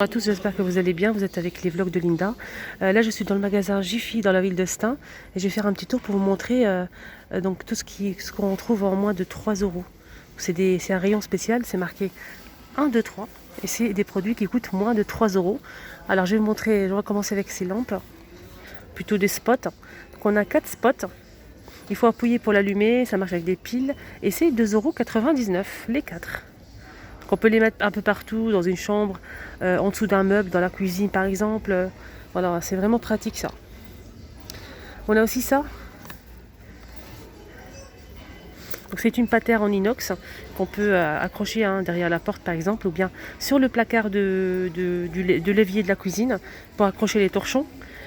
Bonjour à tous, j'espère que vous allez bien, vous êtes avec les vlogs de Linda. Là je suis dans le magasin Jiffy dans la ville de Stein et je vais faire un petit tour pour vous montrer donc tout ce qu'on trouve en moins de 3 euros. C'est un rayon spécial, c'est marqué 1, 2, 3 et c'est des produits qui coûtent moins de 3 euros. Alors je vais vous montrer, je vais commencer avec ces lampes, plutôt des spots. Donc on a 4 spots, il faut appuyer pour l'allumer, ça marche avec des piles et c'est 2,99 € les 4. On peut les mettre un peu partout, dans une chambre, en dessous d'un meuble, dans la cuisine par exemple. Voilà, c'est vraiment pratique ça. On a aussi ça. Donc c'est une patère en inox qu'on peut accrocher derrière la porte par exemple, ou bien sur le placard de l'évier de la cuisine pour accrocher les torchons.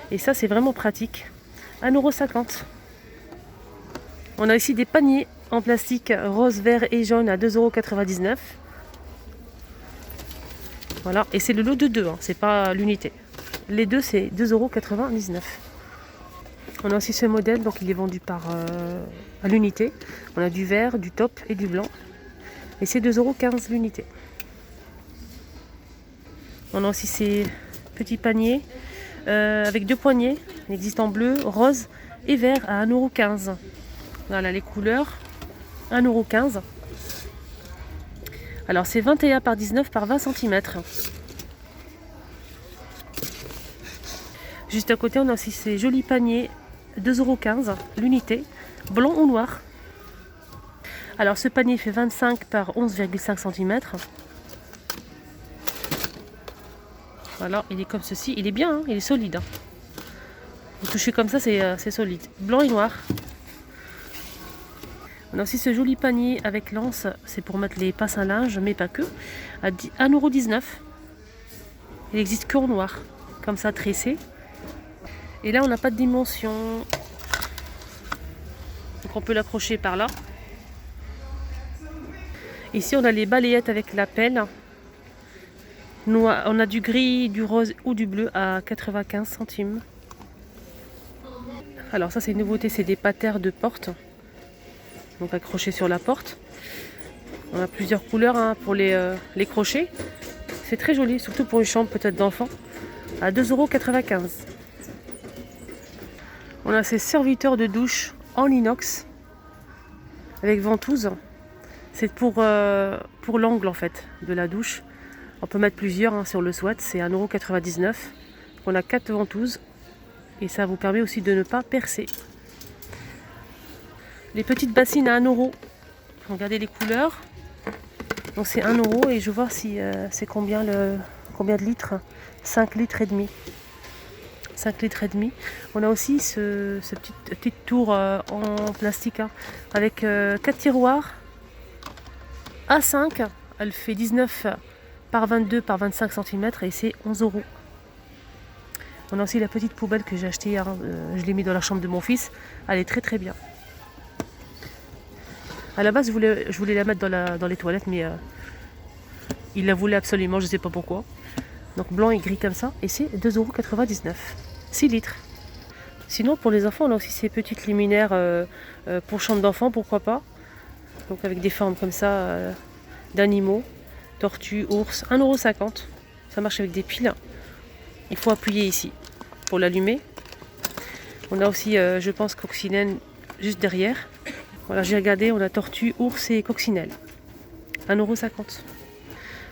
Et ça c'est vraiment pratique. 1,50 €. On a ici des paniers en plastique rose, vert et jaune à 2,99 €. Voilà, et c'est le lot de 2, c'est pas l'unité. Les deux, c'est 2,99 €. On a aussi ce modèle, donc il est vendu à l'unité. On a du vert, du top et du blanc. Et c'est 2,15 € l'unité. On a aussi ces petits paniers avec 2 poignées. Il existe en bleu, rose et vert à 1,15 €. Voilà les couleurs, 1,15 €. Alors c'est 21 par 19 par 20 cm. Juste à côté, on a aussi ces jolis paniers, 2,15 € l'unité, blanc ou noir. Alors ce panier fait 25 par 11,5 cm. Voilà, il est comme ceci, il est bien, il est solide. Vous touchez comme ça, c'est solide. Blanc et noir. On a aussi ce joli panier avec lance, c'est pour mettre les passes à linge, mais pas que, à 1,19 €. Il existe qu'en noir, comme ça tressé. Et là, on n'a pas de dimension. Donc on peut l'accrocher par là. Ici, on a les balayettes avec la pelle. On a du gris, du rose ou du bleu à 95 centimes. Alors ça, c'est une nouveauté, c'est des patères de porte. Donc accrochés sur la porte. On a plusieurs couleurs pour les crochets. C'est très joli, surtout pour une chambre peut-être d'enfant. À 2,95 €. On a ces serviteurs de douche en inox avec ventouse. C'est pour l'angle en fait de la douche. On peut mettre plusieurs sur le SWAT, c'est 1,99 €. On a 4 ventouses et ça vous permet aussi de ne pas percer. Les petites bassines à 1 €. Regardez les couleurs. Donc c'est 1 € et je vois si c'est combien de litres. 5 litres et demi. 5 litres et demi. On a aussi cette petite tour en plastique avec 4 tiroirs A5. Elle fait 19 par 22 par 25 cm et c'est 11 €. On a aussi la petite poubelle que j'ai achetée, je l'ai mis dans la chambre de mon fils. Elle est très très bien. À la base, je voulais la mettre dans les toilettes, mais il la voulait absolument, je ne sais pas pourquoi. Donc blanc et gris comme ça, et c'est 2,99 €. 6 litres. Sinon, pour les enfants, on a aussi ces petites luminaires pour chambre d'enfants, pourquoi pas. Donc avec des formes comme ça d'animaux, tortues, ours, 1,50 €. Ça marche avec des piles. Il faut appuyer ici pour l'allumer. On a aussi, je pense, coccinelle juste derrière. Voilà, j'ai regardé, on a tortue, ours et coccinelle. 1,50 €.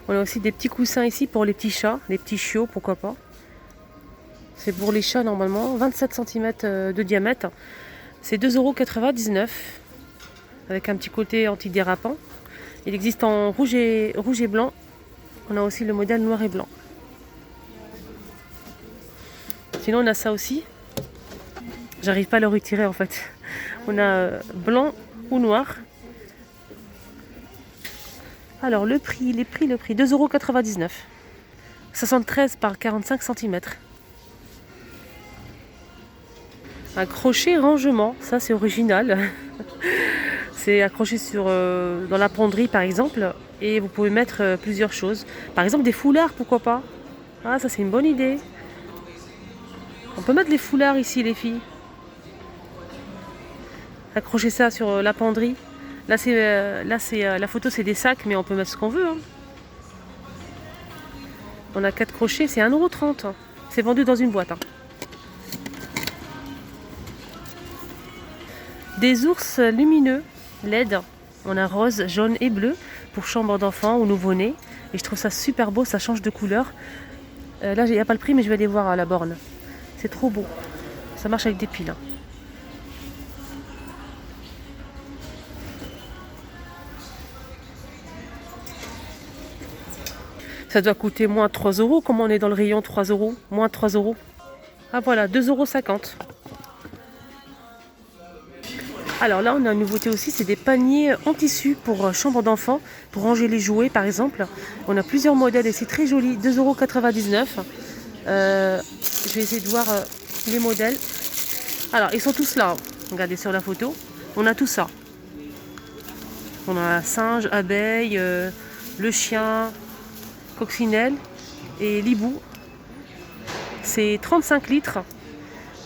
On a aussi des petits coussins ici pour les petits chats, les petits chiots, pourquoi pas. C'est pour les chats normalement, 27 cm de diamètre. C'est 2,99 € avec un petit côté antidérapant. Il existe en rouge et blanc. On a aussi le modèle noir et blanc. Sinon on a ça aussi. J'arrive pas à le retirer en fait. On a blanc ou noir. Alors le prix, 2,99 €. 73 par 45 cm. Un crochet rangement, ça c'est original. C'est accroché dans la penderie par exemple. Et vous pouvez mettre plusieurs choses. Par exemple des foulards, pourquoi pas. Ah, ça c'est une bonne idée. On peut mettre les foulards ici les filles. Accrocher ça sur la penderie. Là, la photo, c'est des sacs, mais on peut mettre ce qu'on veut. On a 4 crochets, c'est 1,30 €. C'est vendu dans une boîte. Des ours lumineux LED. On a rose, jaune et bleu pour chambre d'enfant ou nouveau-né. Et je trouve ça super beau, ça change de couleur. Là, il n'y a pas le prix, mais je vais aller voir à la borne. C'est trop beau. Ça marche avec des piles. Ça doit coûter moins 3 €. Comment on est dans le rayon 3 €? Moins 3 €. Ah voilà, 2,50 €. Alors là, on a une nouveauté aussi, c'est des paniers en tissu pour chambre d'enfant, pour ranger les jouets par exemple. On a plusieurs modèles et c'est très joli, 2,99 €. Je vais essayer de voir les modèles. Alors, ils sont tous là, regardez sur la photo. On a tout ça. On a singe, abeille, le chien, coccinelle et l'hibou. C'est 35 litres,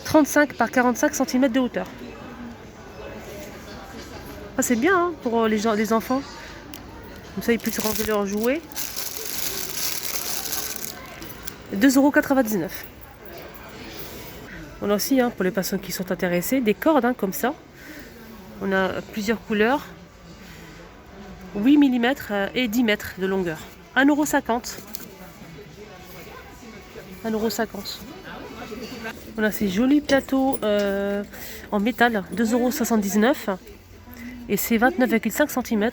35 par 45 cm de hauteur. Ah, c'est bien hein, pour les enfants. Comme ça, ils puissent ranger leurs jouets. 2,99 €. On a aussi, hein, pour les personnes qui sont intéressées, des cordes hein, comme ça. On a plusieurs couleurs. 8 mm et 10 mètres de longueur. 1,50 €. 1,50 €. On a ces jolis plateaux en métal, 2,79 €. Et c'est 29,5 cm.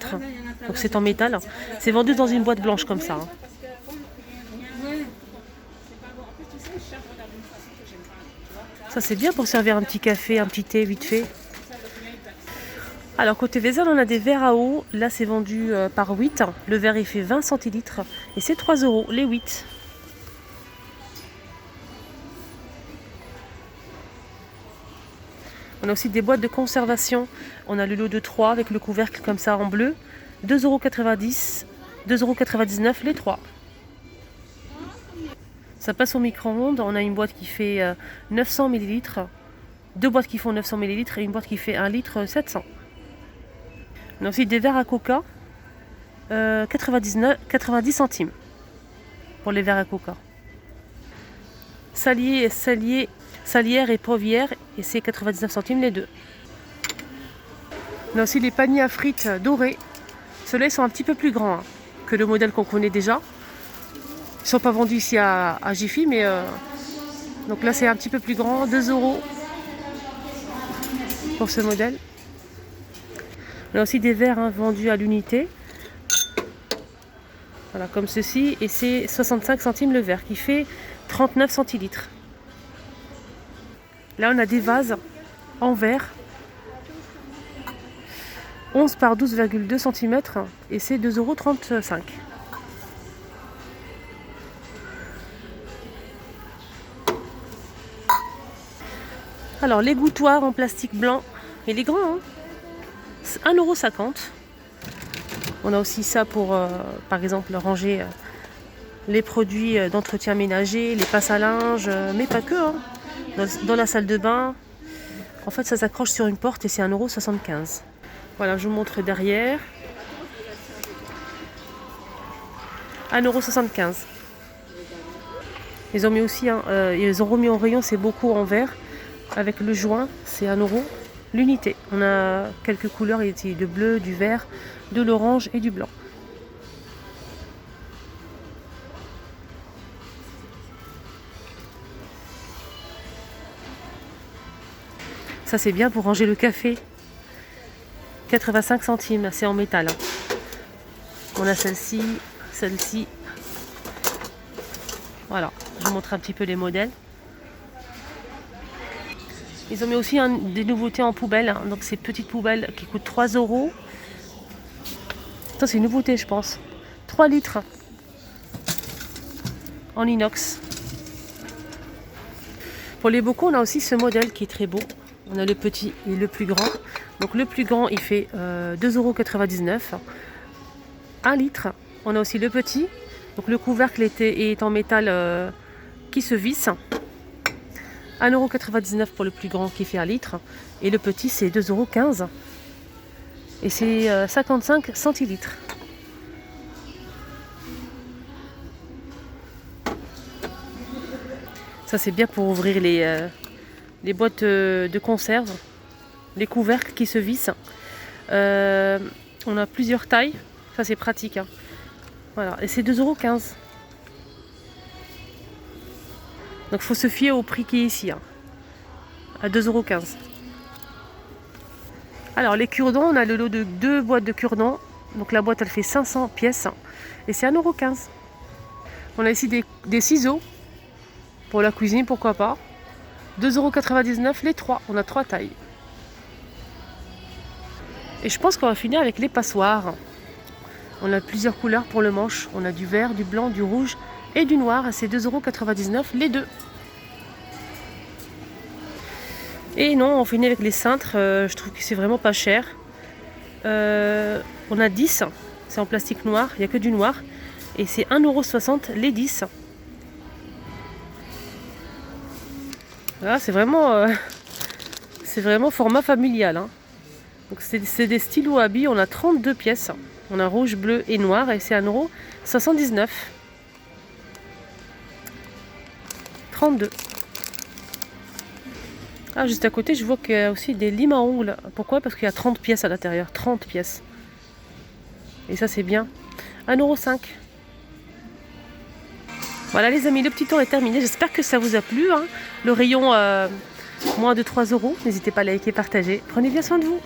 Donc c'est en métal. C'est vendu dans une boîte blanche comme ça. Hein. Ça c'est bien pour servir un petit café, un petit thé vite fait. Alors côté vaisselle, on a des verres à eau. Là c'est vendu par 8. Le verre il fait 20 centilitres. Et c'est 3 € les 8. On a aussi des boîtes de conservation. On a le lot de 3 avec le couvercle comme ça en bleu. 2,90 €, 2,99 € les 3. Ça passe au micro-ondes. On a une boîte qui fait 900 ml. Deux boîtes qui font 900 ml et une boîte qui fait 1 litre 700. On a aussi des verres à coca. 90 centimes pour les verres à coca. Salière et pauvière et c'est 99 centimes les deux. On a aussi les paniers à frites dorés. Ceux-là ils sont un petit peu plus grands hein, que le modèle qu'on connaît déjà. Ils ne sont pas vendus ici à Jiffy, mais donc là c'est un petit peu plus grand, 2 € pour ce modèle. On a aussi des verres hein, vendus à l'unité. Voilà, comme ceci, et c'est 65 centimes le verre qui fait 39 centilitres. Là on a des vases en verre 11 par 12,2 cm et c'est 2,35 €. Alors les gouttoirs en plastique blanc, il est grand hein, 1,50 €. On a aussi ça pour par exemple ranger les produits d'entretien ménager, les passes à linge, mais pas que hein. Dans la salle de bain. En fait ça s'accroche sur une porte et c'est 1,75 €. Voilà, je vous montre derrière. 1,75 €. Ils ont mis aussi, hein, ils ont remis en rayon, c'est beaucoup en verre. Avec le joint, c'est 1 € l'unité. On a quelques couleurs, il y a du bleu, du vert, de l'orange et du blanc. Ça c'est bien pour ranger le café. 85 centimes, c'est en métal. Hein. On a celle-ci, celle-ci. Voilà, je vous montre un petit peu les modèles. Ils ont mis aussi des nouveautés en poubelle. Hein. Donc ces petites poubelles qui coûtent 3 €. Ça c'est une nouveauté je pense. 3 litres en inox. Pour les bocaux, on a aussi ce modèle qui est très beau. On a le petit et le plus grand. Donc le plus grand, il fait 2,99 €. 1 litre. On a aussi le petit. Donc le couvercle est en métal qui se visse. 1,99 € pour le plus grand qui fait 1 litre. Et le petit, c'est 2,15 €. Et c'est 55 centilitres. Ça c'est bien pour ouvrir les boîtes de conserve, les couvercles qui se vissent. On a plusieurs tailles, ça c'est pratique. Hein. Voilà, et c'est 2,15 €. Donc il faut se fier au prix qui est ici, hein, à 2,15 €. Alors les cure-dents, on a le lot de 2 boîtes de cure-dents. Donc la boîte elle fait 500 pièces et c'est 1,15 €. On a ici des ciseaux pour la cuisine, pourquoi pas. 2,99 € les 3, on a 3 tailles. Et je pense qu'on va finir avec les passoires. On a plusieurs couleurs pour le manche. On a du vert, du blanc, du rouge et du noir. C'est 2,99 € les deux. Et non, on finit avec les cintres. Je trouve que c'est vraiment pas cher. On a 10. C'est en plastique noir. Il n'y a que du noir. Et c'est 1,60 € les 10. Voilà, c'est vraiment format familial. Hein. Donc c'est des stylos à billes. On a 32 pièces. On a rouge, bleu et noir. Et c'est 1,79 €. 32. Ah, juste à côté, je vois qu'il y a aussi des limes à ongles. Pourquoi? Parce qu'il y a 30 pièces à l'intérieur. 30 pièces. Et ça, c'est bien. 1,05 €. Voilà les amis, le petit tour est terminé. J'espère que ça vous a plu. Hein. Le rayon moins de 3 €. N'hésitez pas à liker et partager. Prenez bien soin de vous.